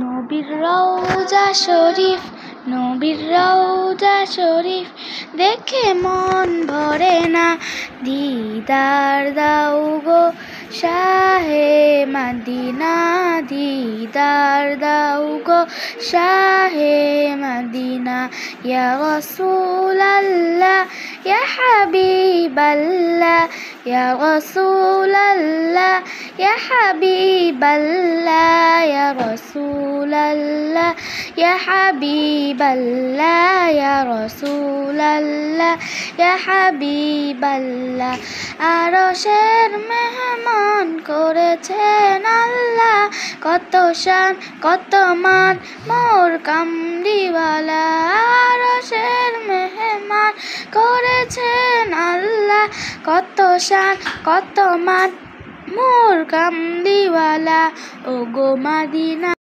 নবীর রওজা শরীফ, নবীর রওজা শরীফ দেখে মন ভরে না। দিদার দাও গো শাহে মদিনা, দিদার দাও গো শাহে মদিনা। ইয়া রাসূলাল্লাহ ইয়া হাবিবাল্লাহ, ইয়া রাসূলাল্লাহ ইয়া হাবিবাল্লাহ, ইয়া রাসূলাল্লাহ ইয়া হাবিবাল্লাহ, ইয়া রাসূলাল্লাহ ইয়া হাবিবাল্লাহ। আরশের মেহমান করেছেন আল্লাহ, কত শান কত মান মোর কামলিওয়ালা। আরশের মেহমান করেছেন আল্লাহ, কত শান কত মান মোর কামলিওয়ালা। ও গো মদিনা।